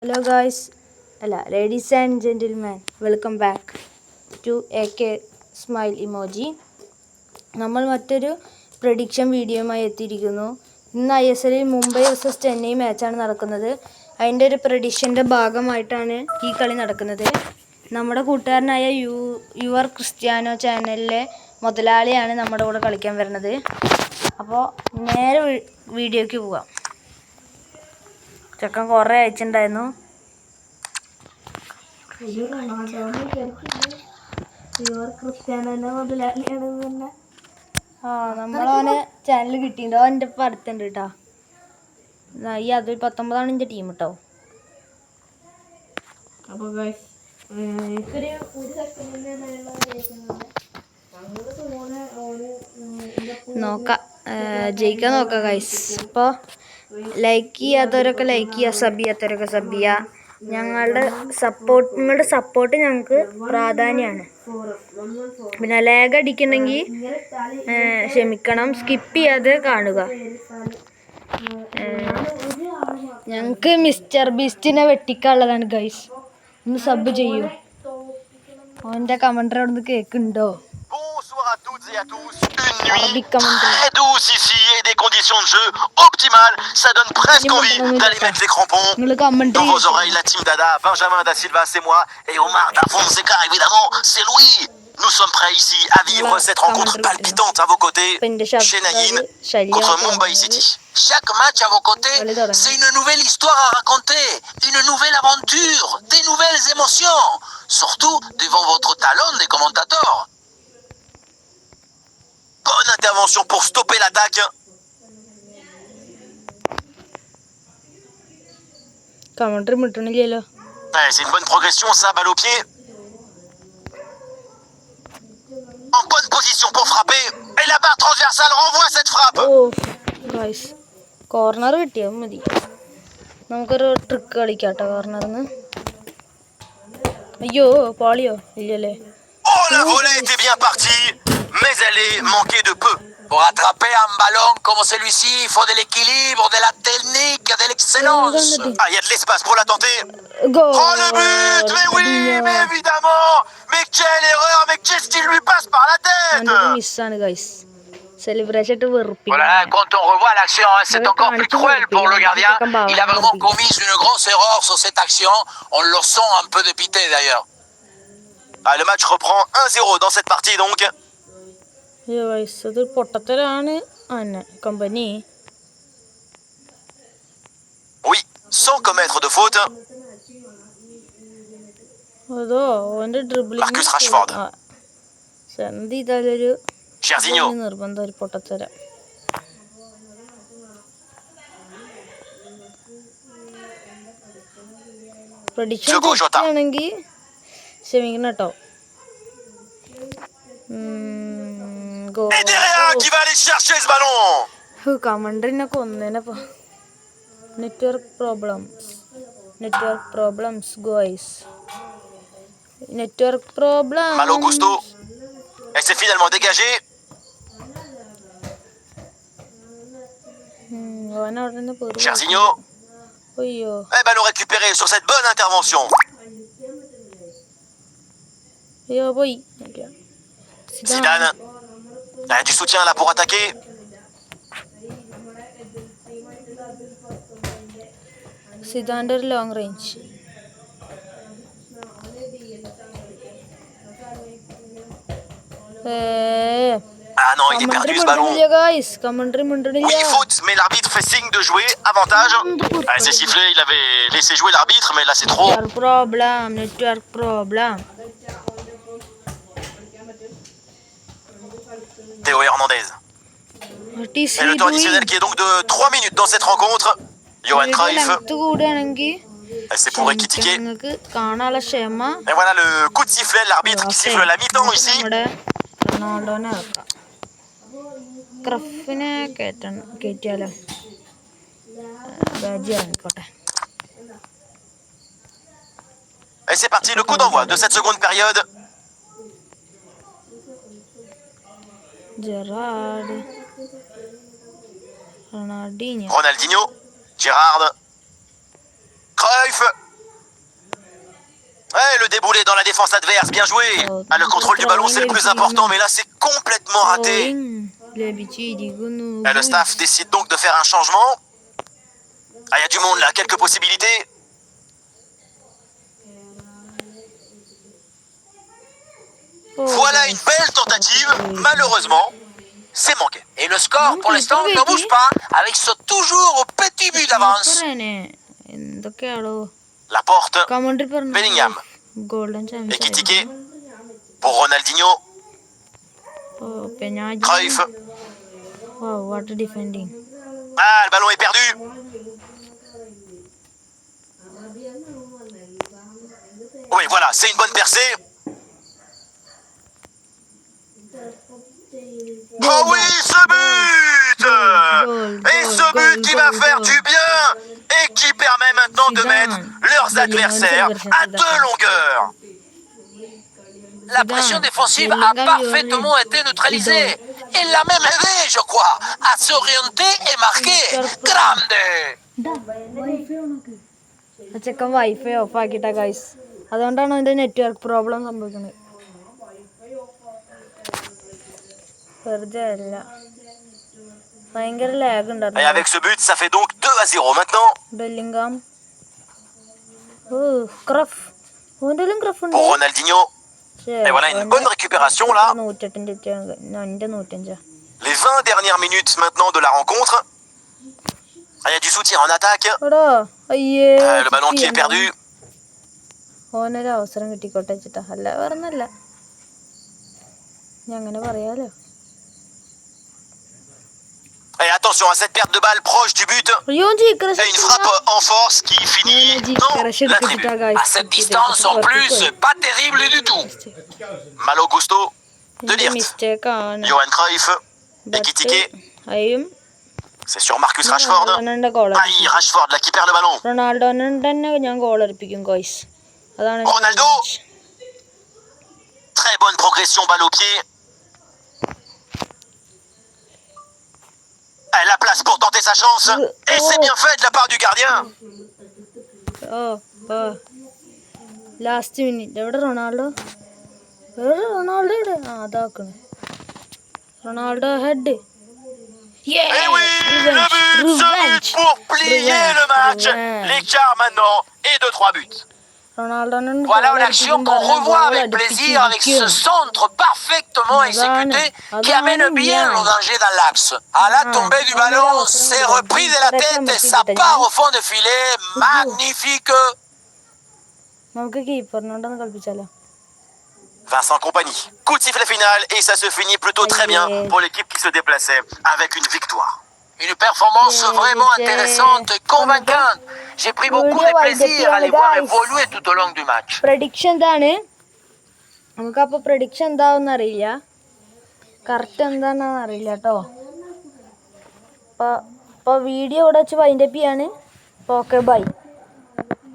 Hello guys, ladies and gentlemen, welcome back to AK Smile Emoji. നമ്മൾ മറ്റൊരു പ്രഡിക്ഷൻ വീഡിയോയുമായി എത്തിയിരിക്കുന്നു. ഇന്ന് ISL മുംബൈ vs ചെന്നൈ മാച്ചാണ് നടക്കുന്നത്. അതിൻ്റെ ഒരു പ്രഡിക്ഷൻ്റെ ഭാഗമായിട്ടാണ് ഈ കളി നടക്കുന്നത്. നമ്മുടെ കൂട്ടുകാരനായ യുവർ ക്രിസ്ത്യാനോ ചാനലിലെ മുതലാളിയാണ് നമ്മുടെ കൂടെ കളിക്കാൻ വരുന്നത്. അപ്പോൾ നേരെ വീഡിയോയ്ക്ക് പോകാം. ചെക്കൻ കുറേ അയച്ചിട്ടുണ്ടായിരുന്നു. നമ്മളവനെ ചാനൽ കിട്ടിയിട്ടുണ്ടോ? എൻ്റെ ഇപ്പം അടുത്തുണ്ട് കേട്ടോ. ഈ അത് 19 എൻ്റെ ടീം കേട്ടോ. അപ്പോൾ നോക്കാം, ജയിക്കാൻ നോക്കാം ഗൈസ്. അപ്പോൾ ലൈക്ക് ചെയ്യാത്തവരൊക്കെ ലൈക്ക് ചെയ്യുക, സബ് ചെയ്യാത്തവരൊക്കെ സബ് ചെയ്യുക. നിങ്ങളുടെ സപ്പോർട്ട് ഞങ്ങൾക്ക് പ്രാധാന്യമാണ്. പിന്നെ ലാഗ് അടിക്കണമെങ്കിൽ ക്ഷമിക്കണം, സ്കിപ്പ് ചെയ്യാതെ കാണുക. ഞങ്ങൾക്ക് മിസ്റ്റർ ബീസ്റ്റിനെ വെട്ടിക്കാനുള്ളതാണ് ഗൈസ്. ഒന്ന് സബ് ചെയ്യൂ. അവൻ്റെ കമൻറ്റർ അവിടെ നിന്ന് കേൾക്കുന്നുണ്ടോ? Bonsoir à toutes et à tous. Une nuit très douce ici et des conditions de jeu optimales. Ça donne presque envie d'aller mettre les crampons. Dans vos oreilles, la team Dada, Benjamin Da Silva, c'est moi. Et Omar Da Fonseca, évidemment, c'est Louis. Nous sommes prêts ici à vivre cette rencontre palpitante à vos côtés. Chez Naïm contre Mumbai City. Chaque match à vos côtés, c'est une nouvelle histoire à raconter. Une nouvelle aventure. Des nouvelles émotions. Surtout devant votre talent des commentateurs. Bonne intervention pour stopper l'attaque. C'est une bonne progression, ça, balle au pied. En bonne position pour frapper. Et la barre transversale renvoie cette frappe. Oh, guys. Corner കിട്ടിയാൽ മതി. നമുക്കൊരു ട്രിക്ക് കളിക്കാം കേട്ടോ കോർണറിന്ന്. അയ്യോ പാളിയോ ഇല്ലല്ലേ? Oh, la volée était bien partie, mais elle est manquée de peu. Pour attraper un ballon comme celui-ci, il faut de l'équilibre, de la technique, de l'excellence. Ah, il y a de l'espace pour la tenter. Oh, le but! Mais oui, mais évidemment! Mais quelle erreur! Mais qu'est-ce qui lui passe par la tête? Voilà, quand on revoit l'action, c'est encore plus cruel pour le gardien. Il a vraiment commis une grosse erreur sur cette action. On le sent un peu dépité d'ailleurs. Ah, le match reprend 1-0 dans cette partie donc. Oui, sans commettre de faute. Marcus Rashford. Jairzinho. Diogo Jota. Et derrière qui va aller chercher ce ballon. Network problems guys. Network problems. Malo Gusto. Et c'est finalement dégagé. Jairzinho. Et ballon récupéré sur cette bonne intervention. Zidane. Du soutien là pour attaquer. Zidane long range. Ah non, il est perdu ce ballon. Oui, faute, mais l'arbitre fait signe de jouer. Avantage. Ah, c'est sifflé, il avait laissé jouer l'arbitre, mais là c'est trop. Network problem. Théo Hernandez. Et le temps additionnel qui est donc de 3 minutes dans cette rencontre. Johan Cruyff. C'est pour équitiquer. Et voilà le coup de sifflet, l'arbitre qui siffle la mi-temps ici. Et c'est parti, le coup d'envoi de cette seconde période. Ronaldinho, Gérard, Cruyff, déboulé dans la défense adverse, bien joué. Ah, le contrôle du ballon, c'est le plus important, mais là, c'est complètement raté. Et le staff décide donc de faire un changement. Ah, il y a du monde là, quelques possibilités. Voilà une belle tentative. Malheureusement, c'est manqué. Et le score, pour l'instant, ne bouge pas, avec ce toujours au petit but d'avance. La porte, Bellingham. Ekitike pour Ronaldinho. Cruyff. Ah, le ballon est perdu. Oui, voilà, c'est une bonne percée. Oh oui, ce but! Et ce but qui va faire du bien et qui permet maintenant de mettre leurs adversaires à 2 longueurs. La pression défensive a parfaitement été neutralisée. Elle l'a même aidé, je crois, à s'orienter et marquer. Grande! ചെക്കൻ wifi off ആക്കിയിട്ടാ ഗൈസ്, അതുകൊണ്ടാണ് അതിന്റെ network problem സംഭവിക്കുന്നത്. വെറുതെ അല്ല, ഭയങ്കര ലാഗ് ഉണ്ടായിരുന്നു. Et avec ce but, ça fait donc 2-0 maintenant. Bellingham, ക്രഫ്, ഓന്റെലും ക്രഫ് ഉണ്ട്. Pour Ronaldinho. Et voilà une bonne récupération là. 105. Les 20 dernières minutes maintenant de la rencontre. Il y a du soutien en attaque. Le ballon qui est perdu. ഓനൊരു അവസരം കിട്ടിക്കോട്ടെ വെച്ചിട്ടാ, അല്ല പറഞ്ഞല്ല, ഞാൻ അങ്ങനെ പറയാലോ. Et attention à cette perte de balle proche du but. Et une frappe en force qui finit dans la tribune. À cette distance, en plus, pas terrible du tout. Malo Gusto, De Ligt, Johan Cruyff, Ekitike. C'est sur Marcus Rashford. Aïe, Rashford là qui perd le ballon. റൊണാൾഡോനെ തന്നെ ഞാൻ ഗോൾ അടിപ്പിക്കും ഗോയ്സ്, അതാണ്. Ronaldo. Très bonne progression, balle au pied. La place pour tenter sa chance. Et c'est bien fait de la part du gardien. Last minute എവിടെ Ronaldo, Ronaldo അതാക്കണ, Ronaldo head. Et oui, le but, ce but pour plier le match. L'écart maintenant est de 3 buts. Voilà une action qu'on revoit avec plaisir, avec ce centre parfaitement exécuté qui amène bien le danger dans l'axe. À la tombée du ballon, c'est repris de la tête et ça part au fond de filet. Magnifique! നമുക്ക് കീപ്പറിനോടൊന്ന് കളിപ്പിച്ചാലോ. Vincent Kompany, coup de sifflet final et ça se finit plutôt très bien pour l'équipe qui se déplaçait avec une victoire. Une performance vraiment intéressante et convaincante. J'ai pris beaucoup de plaisir à les voir évoluer tout au long du match. Prediction എന്താണ് നമുക്കപ്പോൾ, പ്രഡിക്ഷൻ എന്താവെന്ന് അറിയില്ല, കറക്റ്റ് എന്താണെന്ന് അറിയില്ല കേട്ടോ. അപ്പോൾ വീഡിയോ ഇവിടെ വെച്ച് വൈൻഡപ്പ് ചെയ്യാണ്. അപ്പോൾ ഓക്കെ, ബൈ.